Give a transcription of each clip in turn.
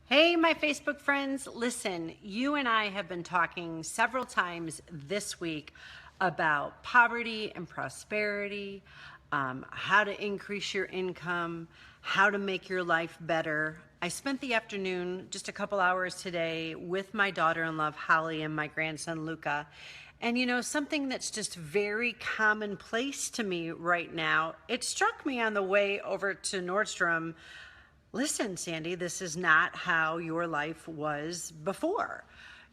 Hey, my Facebook friends, listen, you and I have been talking several times this week about poverty and prosperity, how to increase your income, how to make your life better. I spent the afternoon, just a couple hours today, with my daughter-in-law, Holly, and my grandson, Luca. And you know, something that's just very commonplace to me right now, it struck me on the way over to Nordstrom. Listen, Sandy, this is not how your life was before.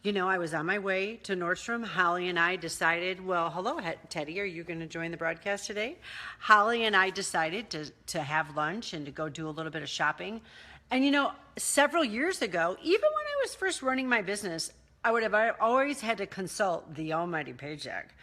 You know, I was on my way to Nordstrom. Holly and I decided, well, hello, Teddy, are you going to join the broadcast today? Holly and I decided to have lunch and to go do a little bit of shopping. And you know, several years ago, even when I was first running my business, I always had to consult the almighty Paycheck.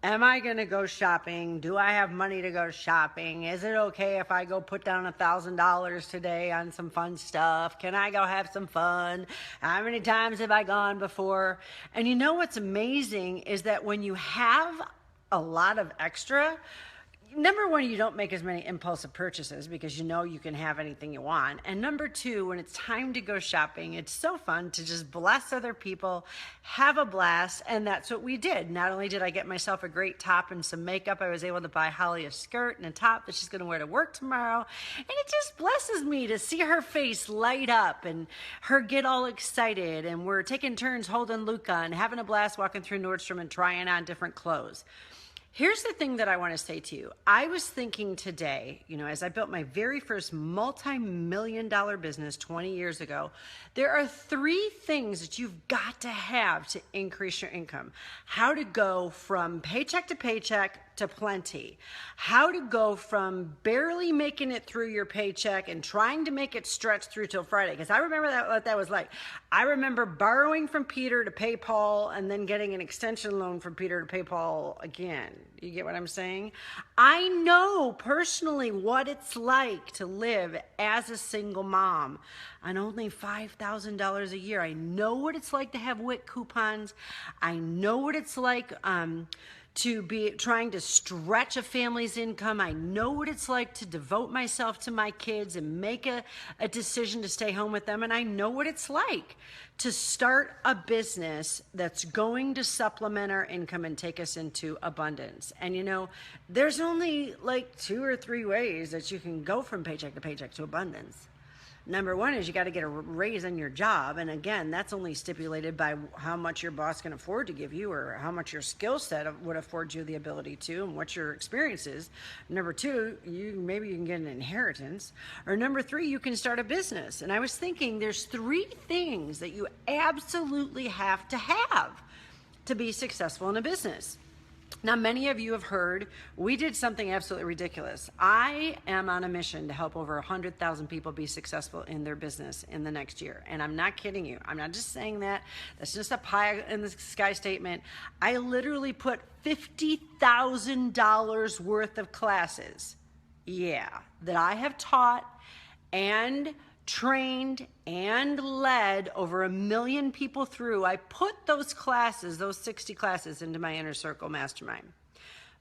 Am I going to go shopping? Do I have money to go shopping? Is it okay if I go put down $1,000 today on some fun stuff? Can I go have some fun? How many times have I gone before? And you know what's amazing is that when you have a lot of extra, number one, you don't make as many impulsive purchases because you know you can have anything you want. And number two, when it's time to go shopping, it's so fun to just bless other people, have a blast. And that's what we did. Not only did I get myself a great top and some makeup, I was able to buy Holly a skirt and a top that she's going to wear to work tomorrow. And it just blesses me to see her face light up and her get all excited. And we're taking turns holding Luca and having a blast walking through Nordstrom and trying on different clothes. Here's the thing that I want to say to you. I was thinking today, you know, as I built my very first multi-million-dollar business 20 years ago, there are three things that you've got to have to increase your income. How to go from paycheck to plenty. How to go from barely making it through your paycheck and trying to make it stretch through till Friday. Because I remember what that was like. I remember borrowing from Peter to pay Paul and then getting an extension loan from Peter to pay Paul again. You get what I'm saying? I know personally what it's like to live as a single mom on only $5,000 a year. I know what it's like to have WIC coupons. I know what it's like to be trying to stretch a family's income. I know what it's like to devote myself to my kids and make a decision to stay home with them. And I know what it's like to start a business that's going to supplement our income and take us into abundance. And you know, there's only like 2 or 3 ways that you can go from paycheck to abundance. Number one is you got to get a raise in your job. And again, that's only stipulated by how much your boss can afford to give you or how much your skill set would afford you the ability to and what your experience is. Number two, maybe you can get an inheritance. Or number three, you can start a business. And I was thinking there's 3 things that you absolutely have to be successful in a business. Now, many of you have heard we did something absolutely ridiculous. I am on a mission to help over 100,000 people be successful in their business in the next year. And I'm not kidding you. I'm not just saying that. That's just a pie in the sky statement. I literally put $50,000 worth of classes, that I have taught and trained and led over 1 million people through. I put those classes, those 60 classes, into my inner circle mastermind.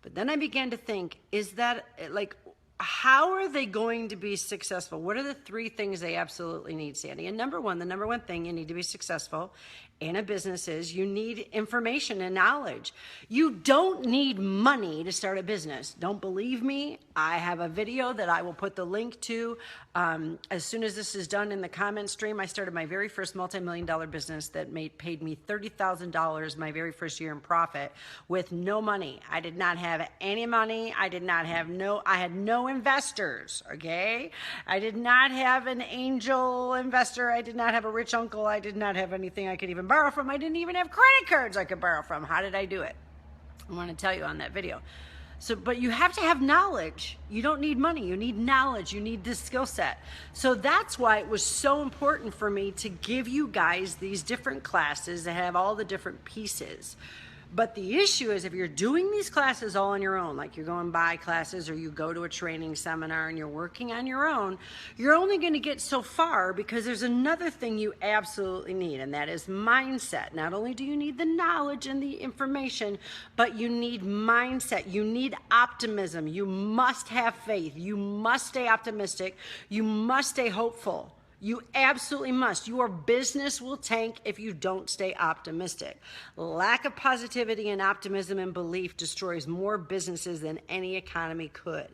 But then I began to think, is that like, how are they going to be successful? What are the 3 things they absolutely need, Sandy? And the number one thing you need to be successful in a business is you need information and knowledge. You don't need money to start a business. Don't believe me? I have a video that I will put the link to as soon as this is done in the comment stream. I started my very first multi-million-dollar business that paid me $30,000 my very first year in profit with no money. I did not have any money. I had no investors, okay? I did not have an angel investor. I did not have a rich uncle. I did not have anything I could even borrow from. I didn't even have credit cards I could borrow from. How did I do it? I want to tell you on that video. But you have to have knowledge. You don't need money. You need knowledge. You need this skill set. So that's why it was so important for me to give you guys these different classes that have all the different pieces. But the issue is if you're doing these classes all on your own, like you're going by classes or you go to a training seminar and you're working on your own, you're only going to get so far because there's another thing you absolutely need, and that is mindset. Not only do you need the knowledge and the information, but you need mindset. You need optimism. You must have faith. You must stay optimistic. You must stay hopeful. You absolutely must. Your business will tank if you don't stay optimistic. Lack of positivity and optimism and belief destroys more businesses than any economy could.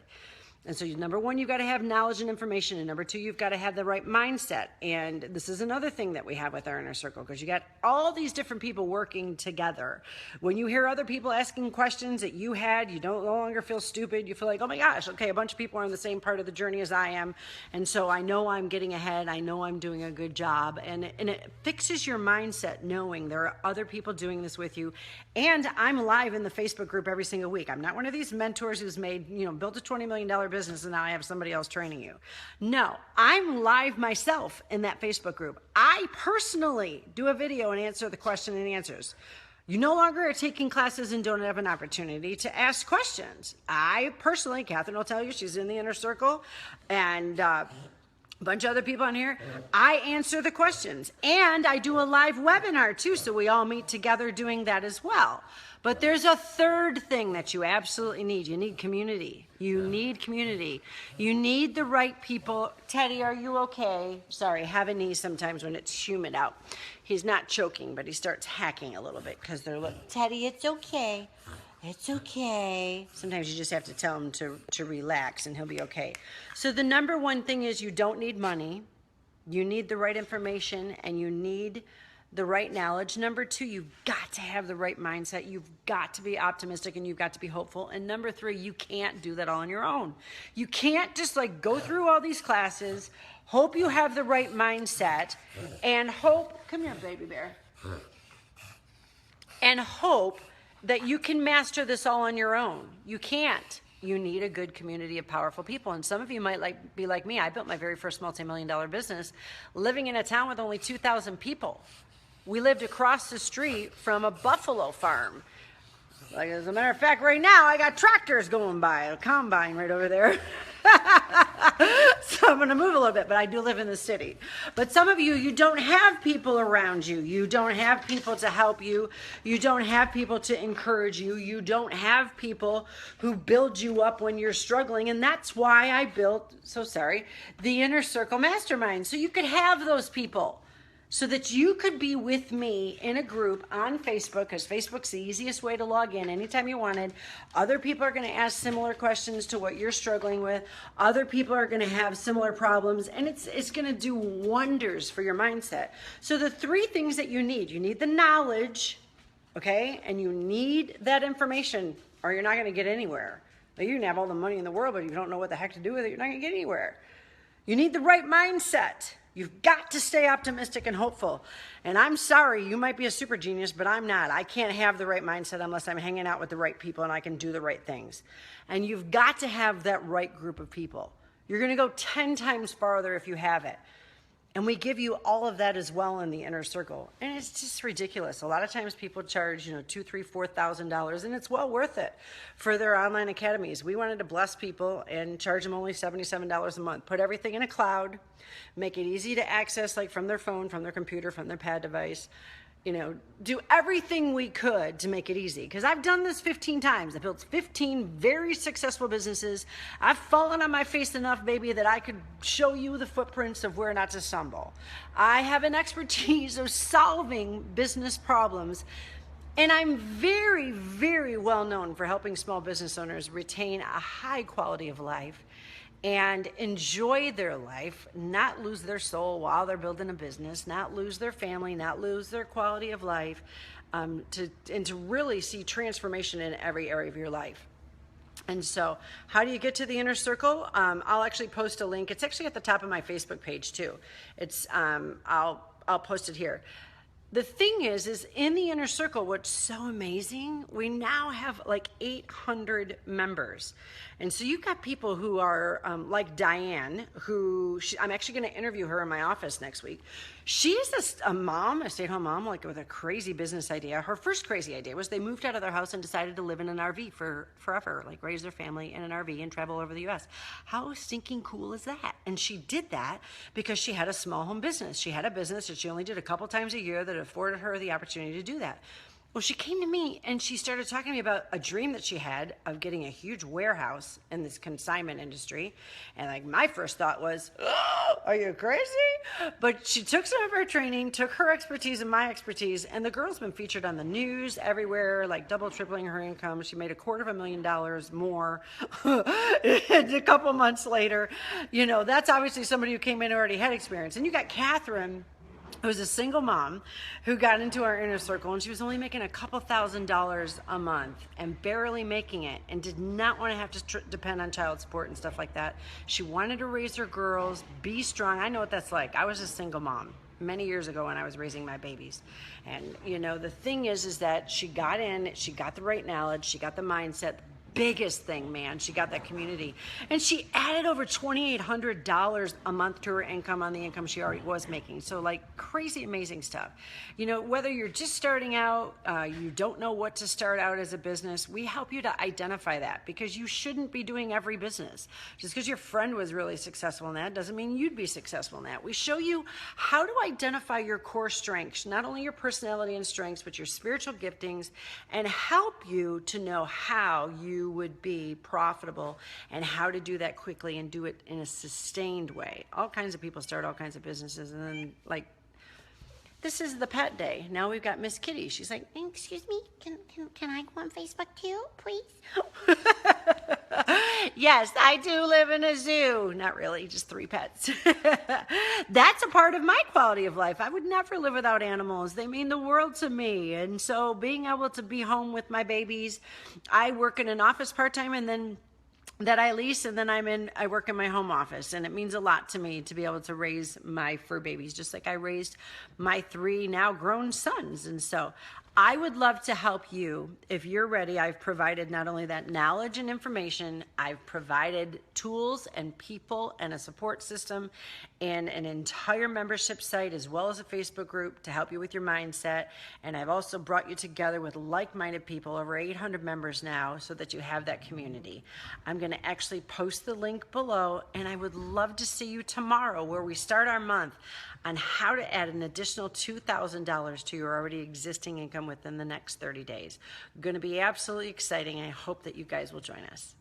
And so number one, you've got to have knowledge and information. And number two, you've got to have the right mindset. And this is another thing that we have with our inner circle, because you got all these different people working together. When you hear other people asking questions that you had, you don't no longer feel stupid. You feel like, oh my gosh, okay, a bunch of people are on the same part of the journey as I am. And so I know I'm getting ahead. I know I'm doing a good job. And it fixes your mindset knowing there are other people doing this with you. And I'm live in the Facebook group every single week. I'm not one of these mentors who's made, built a $20 million business and now I have somebody else training you. No, I'm live myself in that Facebook group. I personally do a video and answer the question and answers. You no longer are taking classes and don't have an opportunity to ask questions. I personally, Catherine will tell you, she's in the inner circle, and a bunch of other people on here, I answer the questions. And I do a live webinar too, so we all meet together doing that as well. But there's a third thing that you absolutely need. You need community. You need community. You need the right people. Teddy, are you okay? Sorry, I have a knee sometimes when it's humid out. He's not choking, but he starts hacking a little bit because they're like, Teddy, it's okay. It's okay. Sometimes you just have to tell him to relax and he'll be okay. So the number one thing is you don't need money. You need the right information and you need the right knowledge. Number two, you've got to have the right mindset. You've got to be optimistic and you've got to be hopeful. And number three, you can't do that all on your own. You can't just go through all these classes, hope you have the right mindset, and hope, come here, baby bear, and hope that you can master this all on your own. You can't. You need a good community of powerful people. And some of you might be like me. I built my very first multi-million-dollar business living in a town with only 2,000 people. We lived across the street from a buffalo farm. Like, as a matter of fact, right now, I got tractors going by, a combine right over there. So I'm going to move a little bit, but I do live in the city. But some of you, you don't have people around you. You don't have people to help you. You don't have people to encourage you. You don't have people who build you up when you're struggling. And that's why I built, the Inner Circle Mastermind. So you could have those people. So that you could be with me in a group on Facebook, because Facebook's the easiest way to log in anytime you wanted. Other people are going to ask similar questions to what you're struggling with. Other people are going to have similar problems, and it's going to do wonders for your mindset. So the three things that you need the knowledge, okay, and you need that information, or you're not going to get anywhere. You can have all the money in the world, but if you don't know what the heck to do with it, you're not going to get anywhere. You need the right mindset. You've got to stay optimistic and hopeful. And I'm sorry, you might be a super genius, but I'm not. I can't have the right mindset unless I'm hanging out with the right people and I can do the right things. And you've got to have that right group of people. You're going to go 10 times farther if you have it. And we give you all of that as well in the Inner Circle. And it's just ridiculous. A lot of times people charge, $2,000, $3,000, $4,000, and it's well worth it for their online academies. We wanted to bless people and charge them only $77 a month. Put everything in a cloud, make it easy to access, like from their phone, from their computer, from their pad device. Do everything we could to make it easy. Because I've done this 15 times. I built 15 very successful businesses. I've fallen on my face enough, baby, that I could show you the footprints of where not to stumble. I have an expertise of solving business problems. And I'm very, very well known for helping small business owners retain a high quality of life and enjoy their life, not lose their soul while they're building a business, not lose their family, not lose their quality of life, to really see transformation in every area of your life. And so how do you get to the Inner Circle? I'll actually post a link. It's actually at the top of my Facebook page too. It's I'll post it here. The thing is in the Inner Circle, what's so amazing, we now have like 800 members. And so you've got people who are like Diane, I'm actually going to interview her in my office next week. She's a mom, a stay-at-home mom, like with a crazy business idea. Her first crazy idea was they moved out of their house and decided to live in an RV for forever, like raise their family in an RV and travel over the U.S. How stinking cool is that? And she did that because she had a small home business. She had a business that she only did a couple times a year that afforded her the opportunity to do that. Well, she came to me and she started talking to me about a dream that she had of getting a huge warehouse in this consignment industry. And like my first thought was, oh, are you crazy? But she took some of her training, took her expertise and my expertise, and the girl's been featured on the news everywhere, like double, tripling her income. She made $250,000 more a couple months later. You know, that's obviously somebody who came in and already had experience. And you got Catherine, who was a single mom who got into our inner circle, and she was only making a couple $1,000s a month and barely making it, and did not want to have to depend on child support and stuff like that. She wanted to raise her girls, be strong. I know what that's like. I was a single mom many years ago when I was raising my babies. And you know, the thing is that she got in, she got the right knowledge, she got the mindset. Biggest thing, man, she got that community, and she added over $2,800 a month to her income on the income she already was making. So like crazy amazing stuff. You know, whether you're just starting out, you don't know what to start out as a business, we help you to identify that, because you shouldn't be doing every business. Just because your friend was really successful in that doesn't mean you'd be successful in that. We show you how to identify your core strengths, not only your personality and strengths, but your spiritual giftings, and help you to know how you would be profitable and how to do that quickly and do it in a sustained way. All kinds of people start all kinds of businesses, and then like, this is the pet day. Now we've got Miss Kitty. She's like, Excuse me, can I go on Facebook too, please? yes, I do live in a zoo. Not really, just 3 pets. That's a part of my quality of life. I would never live without animals. They mean the world to me. And so being able to be home with my babies, I work in an office part-time, and then that I lease, and then I work in my home office, and it means a lot to me to be able to raise my fur babies, just like I raised my 3 now grown sons. And so I would love to help you if you're ready. I've provided not only that knowledge and information, I've provided tools and people and a support system and an entire membership site, as well as a Facebook group to help you with your mindset. And I've also brought you together with like-minded people, over 800 members now, so that you have that community. I'm going to actually post the link below, and I would love to see you tomorrow, where we start our month on how to add an additional $2,000 to your already existing income within the next 30 days. Going to be absolutely exciting. I hope that you guys will join us.